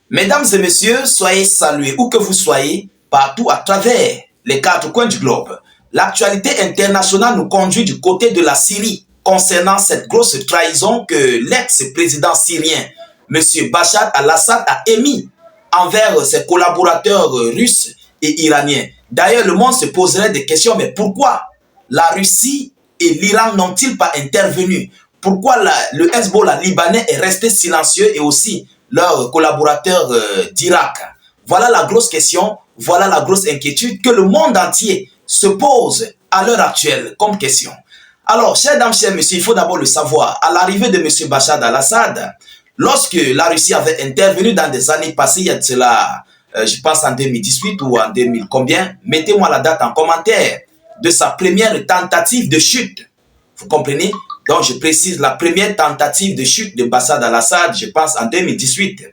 Mesdames et messieurs, soyez salués où que vous soyez, partout à travers les quatre coins du globe. L'actualité internationale nous conduit du côté de la Syrie concernant cette grosse trahison que l'ex-président syrien, M. Bachar al-Assad, a émis envers ses collaborateurs russes et iraniens. D'ailleurs, le monde se poserait des questions, mais pourquoi la Russie et l'Iran n'ont-ils pas intervenu? Pourquoi le Hezbollah libanais est resté silencieux et aussi leurs collaborateurs d'Irak? Voilà la grosse question, voilà la grosse inquiétude que le monde entier se pose à l'heure actuelle comme question. Alors, chers dames, chers messieurs, il faut d'abord le savoir. À l'arrivée de M. Bachar al-Assad, lorsque la Russie avait intervenu dans des années passées, il y a de cela, je pense en 2018 ou en 2000 combien, mettez-moi la date en commentaire, de sa première tentative de chute. Vous comprenez? Donc, je précise la première tentative de chute de Bachar al-Assad, je pense en 2018.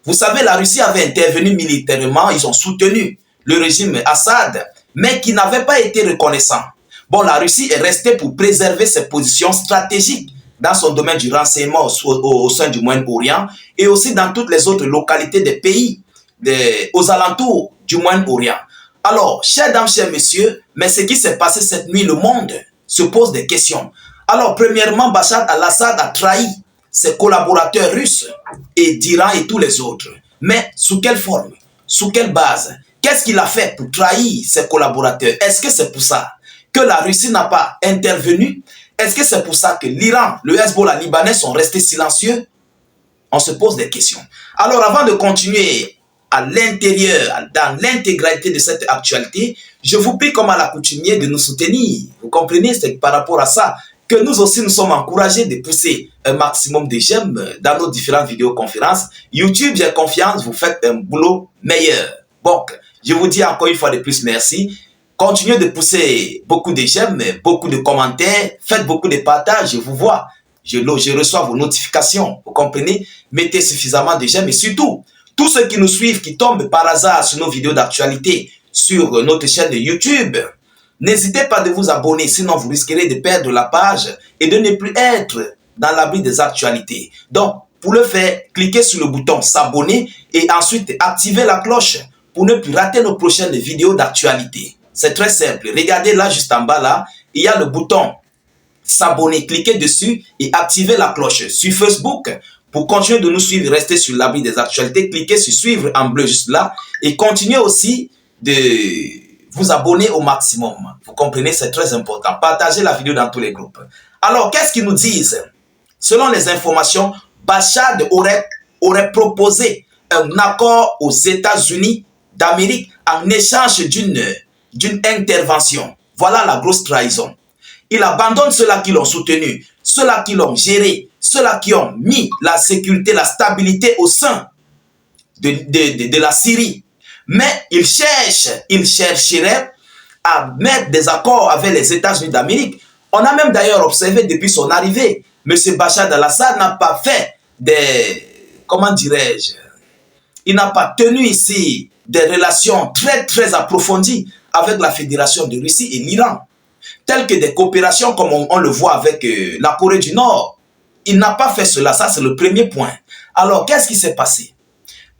Vous savez, la Russie avait intervenu militairement, ils ont soutenu le régime Assad, mais qui n'avait pas été reconnaissant. Bon, la Russie est restée pour préserver ses positions stratégiques dans son domaine du renseignement au sein du Moyen-Orient et aussi dans toutes les autres localités des pays aux alentours du Moyen-Orient. Alors, chers dames, chers messieurs, mais ce qui s'est passé cette nuit, le monde se pose des questions. Alors, premièrement, Bachar al-Assad a trahi ses collaborateurs russes et d'Iran et tous les autres. Mais sous quelle forme? Sous quelle base? Qu'est-ce qu'il a fait pour trahir ses collaborateurs? Est-ce que c'est pour ça que la Russie n'a pas intervenu? Est-ce que c'est pour ça que l'Iran, le Hezbollah libanais sont restés silencieux? On se pose des questions. Alors, avant de continuer à l'intérieur, dans l'intégralité de cette actualité, je vous prie comme à l'accoutumée de nous soutenir. Vous comprenez? C'est par rapport à ça que nous aussi nous sommes encouragés de pousser un maximum de j'aime dans nos différentes vidéoconférences. YouTube, j'ai confiance, vous faites un boulot meilleur. Donc, je vous dis encore une fois de plus merci. Continuez de pousser beaucoup de j'aime, beaucoup de commentaires, faites beaucoup de partages, je vous vois. Je reçois vos notifications, vous comprenez? Mettez suffisamment de j'aime et surtout, tous ceux qui nous suivent, qui tombent par hasard sur nos vidéos d'actualité sur notre chaîne de YouTube, n'hésitez pas de vous abonner, sinon vous risquerez de perdre la page et de ne plus être dans l'abri des actualités. Donc, pour le faire, cliquez sur le bouton s'abonner et ensuite activez la cloche pour ne plus rater nos prochaines vidéos d'actualité. C'est très simple. Regardez là, juste en bas, là, il y a le bouton s'abonner. Cliquez dessus et activez la cloche. Sur Facebook, pour continuer de nous suivre, rester sur l'abri des actualités, cliquez sur suivre en bleu juste là et continuez aussi de vous abonner au maximum. Vous comprenez, c'est très important. Partagez la vidéo dans tous les groupes. Alors, qu'est-ce qu'ils nous disent? Selon les informations, Bachar aurait proposé un accord aux États-Unis d'Amérique en échange d'une intervention. Voilà la grosse trahison. Il abandonne ceux-là qui l'ont soutenu, ceux-là qui l'ont géré, ceux-là qui ont mis la sécurité, la stabilité au sein de la Syrie. Mais il chercherait à mettre des accords avec les États-Unis d'Amérique. On a même d'ailleurs observé depuis son arrivée, M. Bachar al-Assad n'a pas fait comment dirais-je, il n'a pas tenu ici des relations très approfondies avec la Fédération de Russie et l'Iran, telles que des coopérations comme on le voit avec la Corée du Nord. Il n'a pas fait cela, ça c'est le premier point. Alors, qu'est-ce qui s'est passé?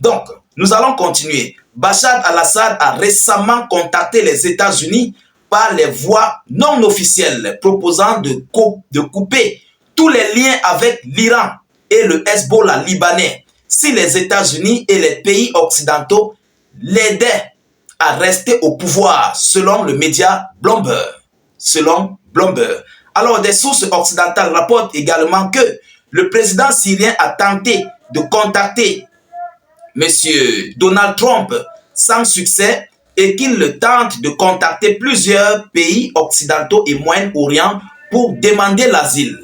Donc, nous allons continuer. Bachar al-Assad a récemment contacté les États-Unis par les voies non officielles, proposant de couper tous les liens avec l'Iran et le Hezbollah libanais si les États-Unis et les pays occidentaux l'aidaient à rester au pouvoir, selon le média Bloomberg. Alors, des sources occidentales rapportent également que le président syrien a tenté de contacter M. Donald Trump sans succès et qu'il tente de contacter plusieurs pays occidentaux et Moyen-Orient pour demander l'asile.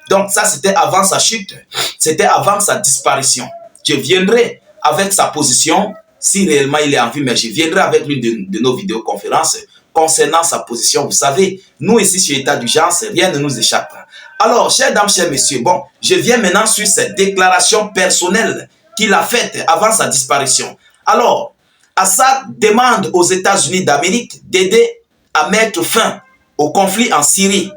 Donc ça, c'était avant sa chute, c'était avant sa disparition. Je viendrai avec sa position, si réellement il est en vue, mais je viendrai avec l'une de nos vidéoconférences concernant sa position. Vous savez, nous ici sur État d'urgence, rien ne nous échappe. Alors, chers dames, chers messieurs, bon, je viens maintenant sur cette déclaration personnelle qu'il a faite avant sa disparition. Alors, Assad demande aux États-Unis d'Amérique d'aider à mettre fin au conflit en Syrie.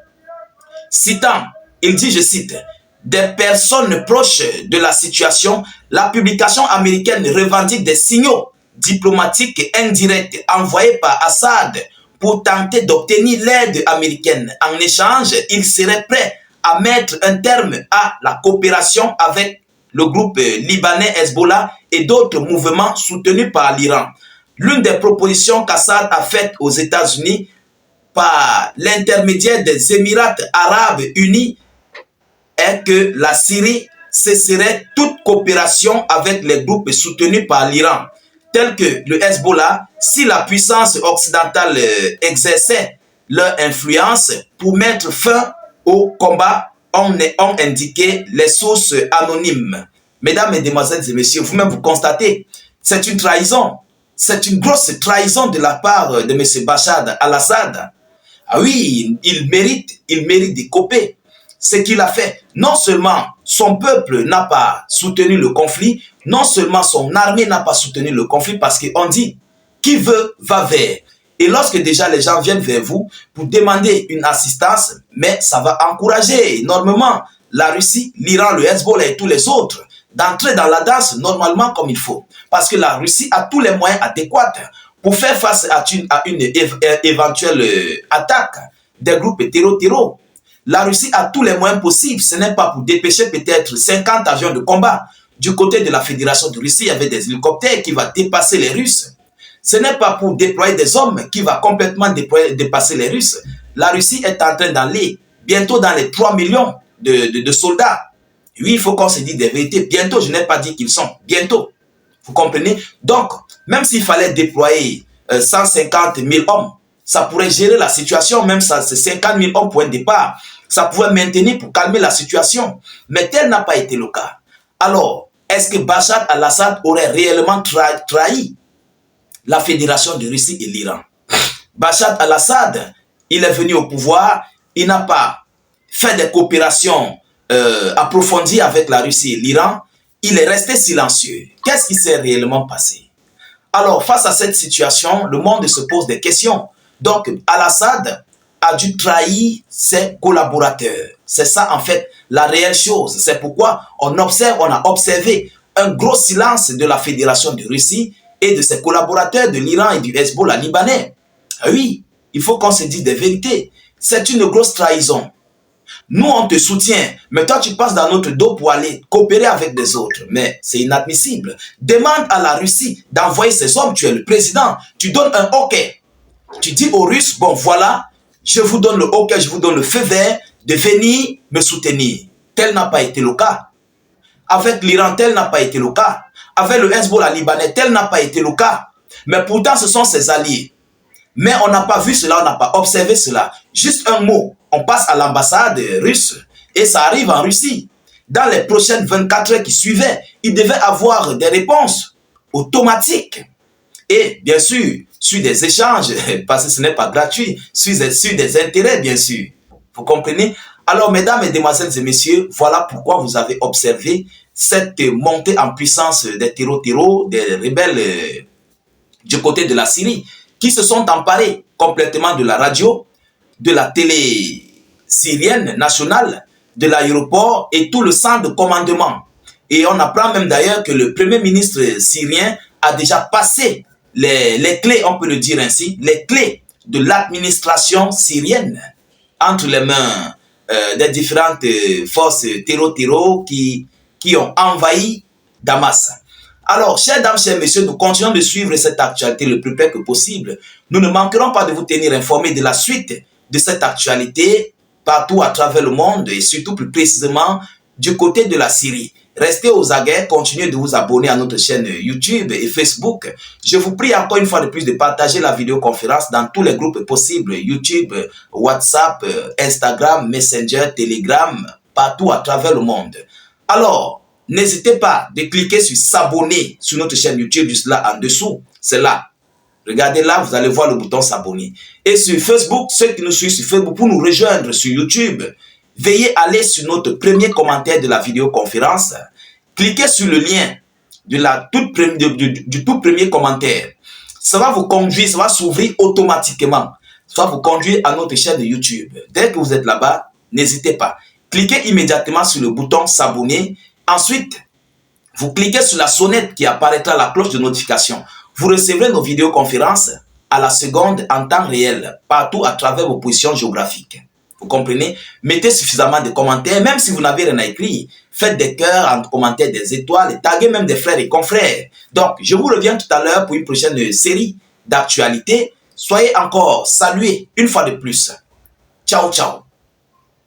Citant, il dit, je cite, « des personnes proches de la situation, la publication américaine revendique des signaux diplomatiques indirects envoyés par Assad pour tenter d'obtenir l'aide américaine. En échange, il serait prêt à mettre un terme à la coopération avec le groupe libanais Hezbollah et d'autres mouvements soutenus par l'Iran. L'une des propositions qu'Assad a faites aux États-Unis par l'intermédiaire des Émirats arabes unis est que la Syrie cesserait toute coopération avec les groupes soutenus par l'Iran, tels que le Hezbollah, si la puissance occidentale exerçait leur influence pour mettre fin au combat, ont indiqué les sources anonymes. Mesdames, Mesdemoiselles et Messieurs, vous-même vous constatez, c'est une trahison. C'est une grosse trahison de la part de M. Bachar al-Assad. Ah oui, il mérite de coper. Ce qu'il a fait, non seulement son peuple n'a pas soutenu le conflit, non seulement son armée n'a pas soutenu le conflit, parce qu'on dit, qui veut va vers. Et lorsque déjà les gens viennent vers vous pour demander une assistance, mais ça va encourager énormément la Russie, l'Iran, le Hezbollah et tous les autres d'entrer dans la danse normalement comme il faut. Parce que la Russie a tous les moyens adéquats pour faire face à une éventuelle attaque des groupes terror. La Russie a tous les moyens possibles. Ce n'est pas pour dépêcher peut-être 50 avions de combat. Du côté de la Fédération de Russie, il y avait des hélicoptères qui vont dépasser les Russes. Ce n'est pas pour déployer des hommes qui va complètement dépasser les Russes. La Russie est en train d'aller bientôt dans les 3 millions de soldats. Oui, il faut qu'on se dise des vérités. Bientôt, je n'ai pas dit qu'ils sont. Bientôt. Vous comprenez? Donc, même s'il fallait déployer 150 000 hommes, ça pourrait gérer la situation. Même ça, c'est 50 000 hommes pour un départ. Ça pourrait maintenir pour calmer la situation. Mais tel n'a pas été le cas. Alors, est-ce que Bachar al-Assad aurait réellement trahi la Fédération de Russie et l'Iran? Bachar al-Assad, il est venu au pouvoir, il n'a pas fait des coopérations approfondies avec la Russie et l'Iran, il est resté silencieux. Qu'est-ce qui s'est réellement passé? Alors, face à cette situation, le monde se pose des questions. Donc, al-Assad a dû trahir ses collaborateurs. C'est ça, en fait, la réelle chose. C'est pourquoi on a observé un gros silence de la Fédération de Russie et de ses collaborateurs de l'Iran et du Hezbollah libanais. Oui, il faut qu'on se dise des vérités. C'est une grosse trahison. Nous, on te soutient, mais toi, tu passes dans notre dos pour aller coopérer avec des autres. Mais c'est inadmissible. Demande à la Russie d'envoyer ses hommes. Tu es le président. Tu donnes un OK. Tu dis aux Russes, bon, voilà, je vous donne le OK, je vous donne le feu vert de venir me soutenir. Tel n'a pas été le cas. Avec l'Iran, tel n'a pas été le cas. Avec le Hezbollah libanais, tel n'a pas été le cas. Mais pourtant, ce sont ses alliés. Mais on n'a pas vu cela, on n'a pas observé cela. Juste un mot, on passe à l'ambassade russe et ça arrive en Russie. Dans les prochaines 24 heures qui suivaient, il devait avoir des réponses automatiques. Et bien sûr, sur des échanges, parce que ce n'est pas gratuit, sur des intérêts, bien sûr. Vous comprenez? Alors, mesdames, mesdemoiselles et messieurs, voilà pourquoi vous avez observé cette montée en puissance des terreaux, des rebelles du côté de la Syrie, qui se sont emparés complètement de la radio, de la télé syrienne nationale, de l'aéroport et tout le centre de commandement. Et on apprend même d'ailleurs que le premier ministre syrien a déjà passé les clés, on peut le dire ainsi, les clés de l'administration syrienne entre les mains des différentes forces terreau qui ont envahi Damas. Alors, chers dames, chers messieurs, nous continuons de suivre cette actualité le plus près que possible. Nous ne manquerons pas de vous tenir informés de la suite de cette actualité partout à travers le monde et surtout plus précisément du côté de la Syrie. Restez aux aguets, continuez de vous abonner à notre chaîne YouTube et Facebook. Je vous prie encore une fois de plus de partager la vidéoconférence dans tous les groupes possibles, YouTube, WhatsApp, Instagram, Messenger, Telegram, partout à travers le monde. Alors, n'hésitez pas de cliquer sur s'abonner sur notre chaîne YouTube, juste là en dessous. C'est là. Regardez là, vous allez voir le bouton s'abonner. Et sur Facebook, ceux qui nous suivent sur Facebook, pour nous rejoindre sur YouTube, veuillez aller sur notre premier commentaire de la vidéoconférence. Cliquez sur le lien de du tout premier commentaire. Ça va vous conduire, ça va s'ouvrir automatiquement. Ça va vous conduire à notre chaîne de YouTube. Dès que vous êtes là-bas, n'hésitez pas. cliquez immédiatement sur le bouton s'abonner. Ensuite, vous cliquez sur la sonnette qui apparaîtra, la cloche de notification. Vous recevrez nos vidéoconférences à la seconde en temps réel, partout à travers vos positions géographiques. Vous comprenez? Mettez suffisamment de commentaires, même si vous n'avez rien à écrire. Faites des cœurs en commentaire, des étoiles, taguez même des frères et confrères. Donc, je vous reviens tout à l'heure pour une prochaine série d'actualités. Soyez encore salués une fois de plus. Ciao, ciao.